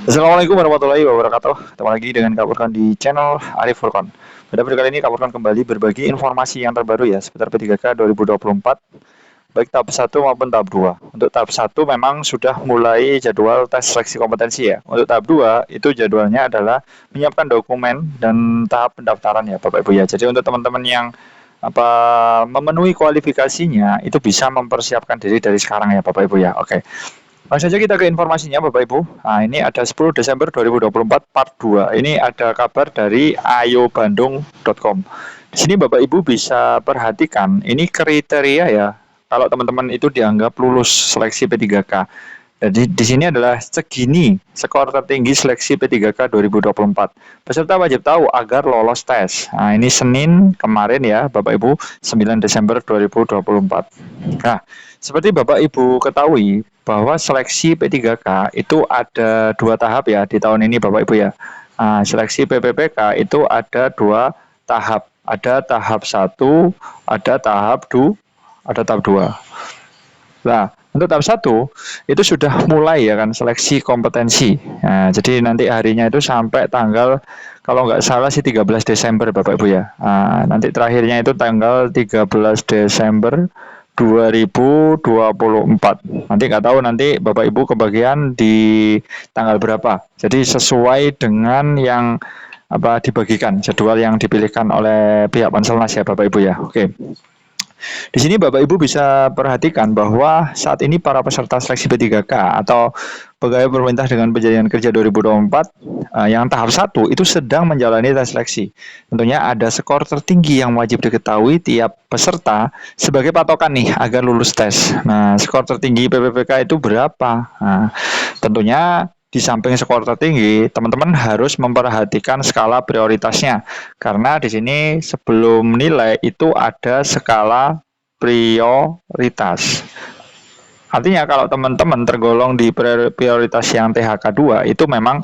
Assalamualaikum warahmatullahi wabarakatuh. Ketemu lagi dengan Kak Furkan di channel Arif Furkan. Pada video kali ini Kak Furkan kembali berbagi informasi yang terbaru ya seputar P3K 2024 baik tahap 1 maupun tahap 2. Untuk tahap 1 memang sudah mulai jadwal tes seleksi kompetensi ya. Untuk tahap 2 itu jadwalnya adalah menyiapkan dokumen dan tahap pendaftaran ya Bapak Ibu ya. Jadi untuk teman-teman yang apa memenuhi kualifikasinya itu bisa mempersiapkan diri dari sekarang ya Bapak Ibu ya. Oke. Langsung saja kita ke informasinya Bapak Ibu. Nah, ini ada 10 Desember 2024 part 2. Ini ada kabar dari ayobandung.com. Di sini Bapak Ibu bisa perhatikan ini kriteria ya. Kalau teman-teman itu dianggap lulus seleksi P3K. Jadi di sini adalah segini skor tertinggi seleksi P3K 2024. Peserta wajib tahu agar lolos tes. Nah, ini Senin kemarin ya, Bapak Ibu, 9 Desember 2024. Nah, seperti Bapak Ibu ketahui bahwa seleksi P3K itu ada dua tahap ya di tahun ini Bapak Ibu ya. Nah, seleksi PPPK itu ada dua tahap. Ada tahap 1, ada tahap 2, ada tahap 2. Nah, untuk tahap 1 itu sudah mulai ya kan seleksi kompetensi. Nah, jadi nanti harinya itu sampai tanggal kalau nggak salah sih 13 Desember Bapak Ibu ya. Nah, nanti terakhirnya itu tanggal 13 Desember 2024. Nanti nggak tahu nanti Bapak Ibu kebagian di tanggal berapa. Jadi sesuai dengan yang dibagikan jadwal yang dipilihkan oleh pihak Panselnas ya Bapak Ibu ya. Oke. Di sini Bapak Ibu bisa perhatikan bahwa saat ini para peserta seleksi P3K atau pegawai pemerintah dengan perjanjian kerja 2024 yang tahap 1 itu sedang menjalani tes seleksi. Tentunya ada skor tertinggi yang wajib diketahui tiap peserta sebagai patokan nih agar lulus tes. Nah, skor tertinggi PPPK itu berapa? Nah, tentunya di samping skor tertinggi, teman-teman harus memperhatikan skala prioritasnya. Karena di sini sebelum nilai itu ada skala prioritas. Artinya kalau teman-teman tergolong di prioritas yang THK 2 itu memang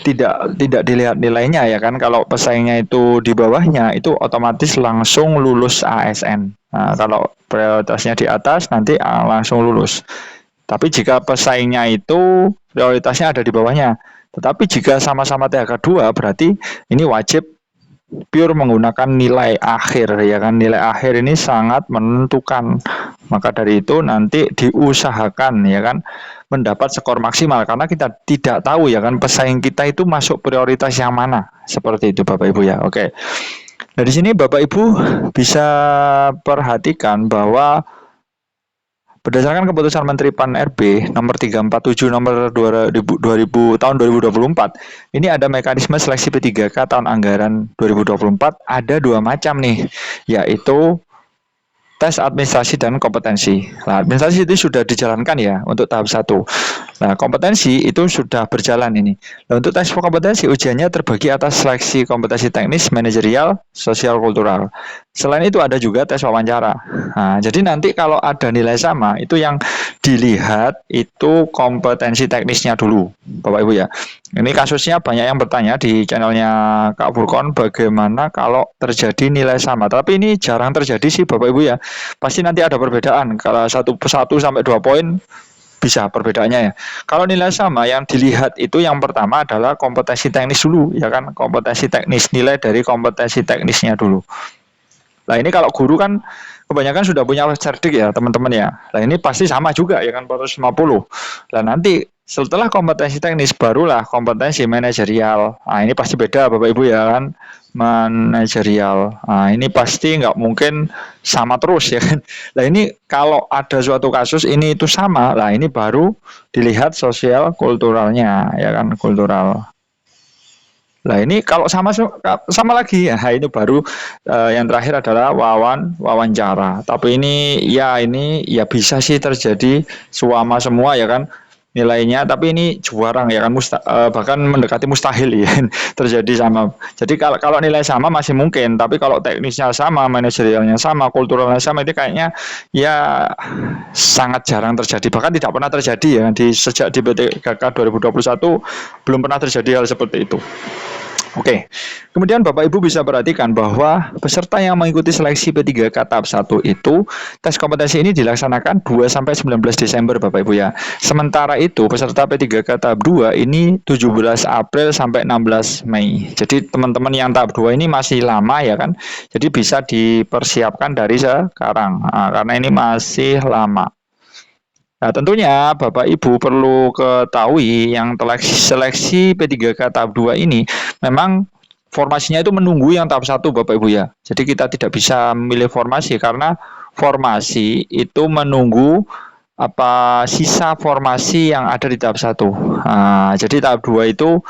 tidak dilihat nilainya ya kan. Kalau pesaingnya itu di bawahnya itu otomatis langsung lulus ASN. Nah, kalau prioritasnya di atas nanti langsung lulus. Tapi jika pesaingnya itu prioritasnya ada di bawahnya. Tetapi jika sama-sama THK 2 berarti ini wajib pure menggunakan nilai akhir ya kan. Nilai akhir ini sangat menentukan. Maka dari itu nanti diusahakan ya kan mendapat skor maksimal karena kita tidak tahu ya kan pesaing kita itu masuk prioritas yang mana. Seperti itu Bapak Ibu ya. Oke. Nah, di sini Bapak Ibu bisa perhatikan bahwa berdasarkan keputusan Menteri Pan-RB nomor 347 nomor 2000 tahun 2024, ini ada mekanisme seleksi P3K tahun anggaran 2024 ada dua macam nih, yaitu tes administrasi dan kompetensi. Nah, administrasi itu sudah dijalankan ya untuk tahap 1. Nah, kompetensi itu sudah berjalan ini. Nah, untuk tes kompetensi ujiannya terbagi atas seleksi kompetensi teknis, manajerial, sosial, kultural. Selain itu ada juga tes wawancara. Nah, jadi nanti kalau ada nilai sama, itu yang dilihat itu kompetensi teknisnya dulu, Bapak Ibu ya. Ini kasusnya banyak yang bertanya di channelnya Kak Furkon bagaimana kalau terjadi nilai sama. Tapi ini jarang terjadi sih Bapak Ibu ya. Pasti nanti ada perbedaan. Kalau 1 sampai 2 poin bisa perbedaannya ya. Kalau nilai sama yang dilihat itu yang pertama adalah kompetensi teknis dulu ya kan. Kompetensi teknis, nilai dari kompetensi teknisnya dulu. Nah, ini kalau guru kan kebanyakan sudah punya cerdik ya teman-teman ya. Nah, ini pasti sama juga ya kan 450. Nah, nanti setelah kompetensi teknis barulah kompetensi manajerial. Nah, ini pasti beda Bapak Ibu ya kan. Manajerial. Nah, ini pasti nggak mungkin sama terus ya kan. Nah, ini kalau ada suatu kasus ini itu sama. Nah, ini baru dilihat sosial kulturalnya ya kan, kultural. Nah, ini kalau sama lagi ya, ini baru yang terakhir adalah wawancara. Tapi ini ya bisa sih terjadi sama semua ya kan nilainya, tapi ini jarang ya kan bahkan mendekati mustahil ya terjadi sama. Jadi kalau nilai sama masih mungkin, tapi kalau teknisnya sama, manajerialnya sama, kulturalnya sama itu kayaknya ya sangat jarang terjadi. Bahkan tidak pernah terjadi ya sejak di PTKK 2021 belum pernah terjadi hal seperti itu. Oke, kemudian Bapak Ibu bisa perhatikan bahwa peserta yang mengikuti seleksi P3K tahap 1 itu tes kompetensi ini dilaksanakan 2 sampai 19 Desember Bapak Ibu ya. Sementara itu peserta P3K tahap 2 ini 17 April sampai 16 Mei. Jadi teman-teman yang tahap 2 ini masih lama ya kan. Jadi bisa dipersiapkan dari sekarang karena ini masih lama. Nah, tentunya Bapak Ibu perlu ketahui yang seleksi P3K tahap 2 ini memang formasinya itu menunggu yang tahap 1 Bapak Ibu ya. Jadi kita tidak bisa memilih formasi karena formasi itu menunggu sisa formasi yang ada di tahap 1. Nah, jadi tahap 2 itu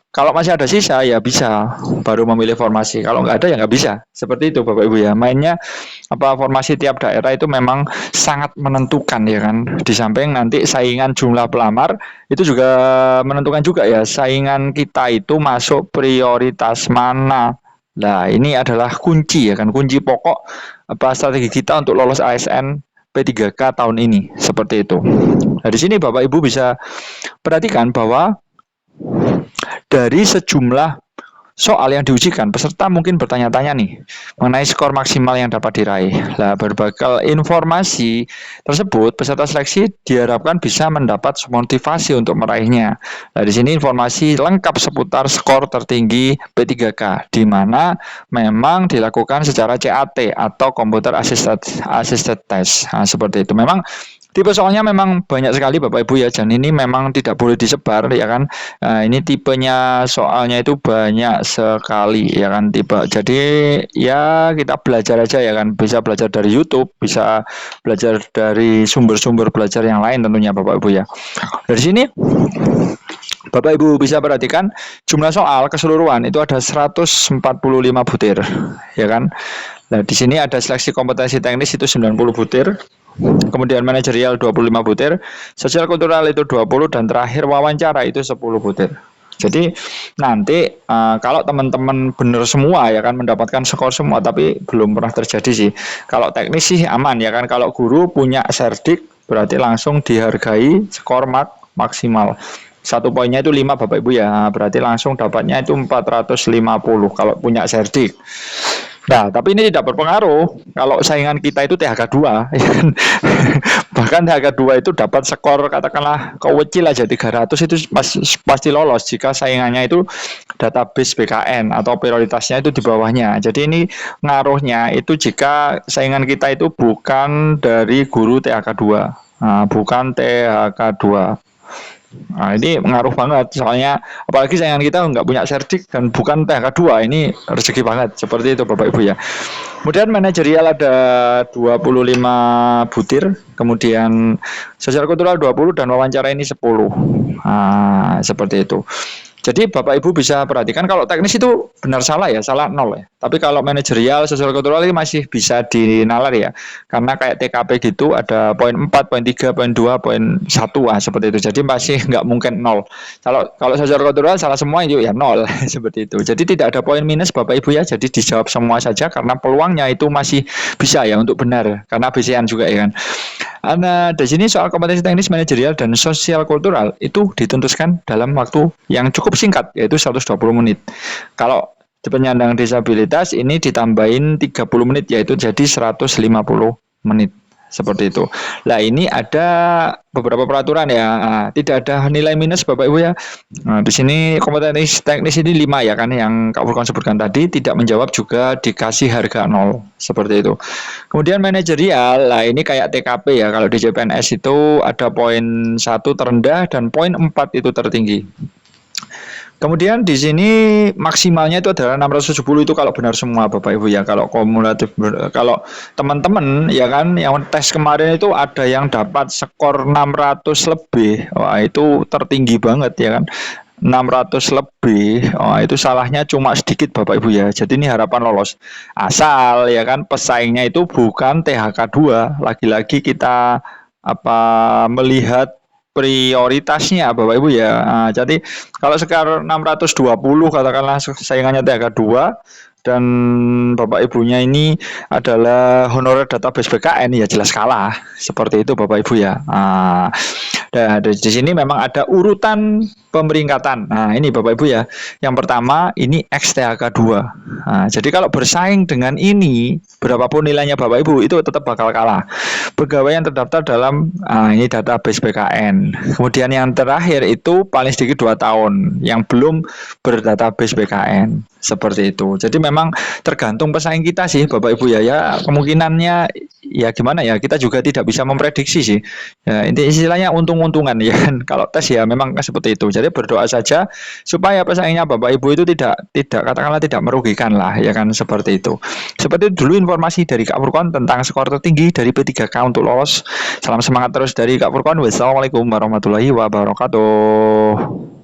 kalau masih ada sisa ya bisa baru memilih formasi. Kalau nggak ada ya nggak bisa. Seperti itu Bapak Ibu ya. Mainnya formasi tiap daerah itu memang sangat menentukan ya kan. Di samping nanti saingan jumlah pelamar itu juga menentukan juga ya saingan kita itu masuk prioritas mana. Nah, ini adalah kunci ya kan, kunci pokok strategi kita untuk lolos ASN P3K tahun ini. Seperti itu. Nah, di sini Bapak Ibu bisa perhatikan bahwa dari sejumlah soal yang diujikan, peserta mungkin bertanya-tanya nih mengenai skor maksimal yang dapat diraih. Nah, berbekal informasi tersebut, peserta seleksi diharapkan bisa mendapat motivasi untuk meraihnya. Nah, di sini informasi lengkap seputar skor tertinggi P3K, di mana memang dilakukan secara CAT atau Computer Assisted Test. Nah, seperti itu. Memang tipe soalnya memang banyak sekali Bapak Ibu ya, dan ini memang tidak boleh disebar ya kan. Nah, ini tipenya soalnya itu banyak sekali ya kan tipe. Jadi ya kita belajar aja ya kan, bisa belajar dari YouTube, bisa belajar dari sumber-sumber belajar yang lain tentunya Bapak Ibu ya. Dari sini Bapak Ibu bisa perhatikan jumlah soal keseluruhan itu ada 145 butir ya kan. Nah, di sini ada seleksi kompetensi teknis itu 90 butir. Kemudian manajerial 25 butir, sosial kultural itu 20, dan terakhir wawancara itu 10 butir. Jadi nanti kalau teman-teman benar semua ya kan mendapatkan skor semua, tapi belum pernah terjadi sih. Kalau teknis sih aman ya kan, kalau guru punya serdik berarti langsung dihargai skor maksimal. 1 poinnya itu 5 Bapak Ibu ya, berarti langsung dapatnya itu 450 kalau punya serdik. Nah, tapi ini tidak berpengaruh kalau saingan kita itu THK2 ya kan? Bahkan THK2 itu dapat skor katakanlah kecil aja 300 itu pasti lolos jika saingannya itu database BKN atau prioritasnya itu di bawahnya. Jadi ini ngaruhnya itu jika saingan kita itu bukan dari guru THK2. Nah, bukan THK2. Nah, ini ngaruh banget soalnya apalagi saingan kita nggak punya serdik dan bukan THK2, ini rezeki banget seperti itu Bapak Ibu ya. Kemudian manajerial ada 25 butir, kemudian sosial kultural 20 dan wawancara ini 10. Nah, seperti itu. Jadi Bapak Ibu bisa perhatikan kalau teknis itu benar salah ya, salah 0 ya. Tapi kalau manajerial, sosial kultural ini masih bisa dinalar ya. Karena kayak TKP gitu ada poin 4, poin 3, poin 2, poin 1 seperti itu. Jadi masih nggak mungkin 0. Kalau sosial kultural salah semua itu ya 0 seperti itu. Jadi tidak ada poin minus Bapak Ibu ya. Jadi dijawab semua saja karena peluangnya itu masih bisa ya untuk benar karena BCN juga ya kan. Nah, di sini soal kompetensi teknis, manajerial, dan sosial kultural itu ditentukan dalam waktu yang cukup singkat, yaitu 120 menit. Kalau penyandang disabilitas ini ditambahin 30 menit, yaitu jadi 150 menit. Seperti itu. Nah, ini ada beberapa peraturan ya. Nah, tidak ada nilai minus Bapak Ibu ya. Nah, di sini kompetensi teknis ini 5 ya kan yang Kak Furkan sebutkan tadi, tidak menjawab juga dikasih harga 0 seperti itu. Kemudian manajerial, nah ini kayak TKP ya. Kalau di CPNS itu ada poin 1 terendah dan poin 4 itu tertinggi. Kemudian di sini maksimalnya itu adalah 670 itu kalau benar semua Bapak Ibu ya. Kalau kumulatif, kalau teman-teman ya kan yang tes kemarin itu ada yang dapat skor 600 lebih. Wah, itu tertinggi banget ya kan. 600 lebih. Oh, itu salahnya cuma sedikit Bapak Ibu ya. Jadi ini harapan lolos. Asal ya kan pesaingnya itu bukan THK2. Lagi-lagi kita melihat prioritasnya Bapak Ibu ya. Nah, jadi kalau sekarang 620 katakanlah saingannya THK2 dan Bapak Ibunya ini adalah honorer database BKN ya jelas kalah. Seperti itu Bapak Ibu ya. Nah, di sini memang ada urutan pemeringkatan. Nah, ini Bapak Ibu ya. Yang pertama ini XTHK2. Nah, jadi kalau bersaing dengan ini, berapapun nilainya Bapak Ibu, itu tetap bakal kalah. Pegawai yang terdaftar dalam ini database BKN. Kemudian yang terakhir itu paling sedikit 2 tahun yang belum berdatabase BKN. Seperti itu. Jadi memang tergantung pesaing kita sih Bapak Ibu ya. Ya kemungkinannya ya gimana ya, kita juga tidak bisa memprediksi sih. Ya, ini istilahnya untung-untungan ya kan. Kalau tes ya memang seperti itu. Jadi berdoa saja supaya pesaingnya Bapak Ibu itu tidak katakanlah tidak merugikan lah ya kan, seperti itu. Seperti itu dulu informasi dari Kak Furkon tentang skor tertinggi dari P3K untuk lolos. Salam semangat terus dari Kak Furkon. Wassalamualaikum warahmatullahi wabarakatuh.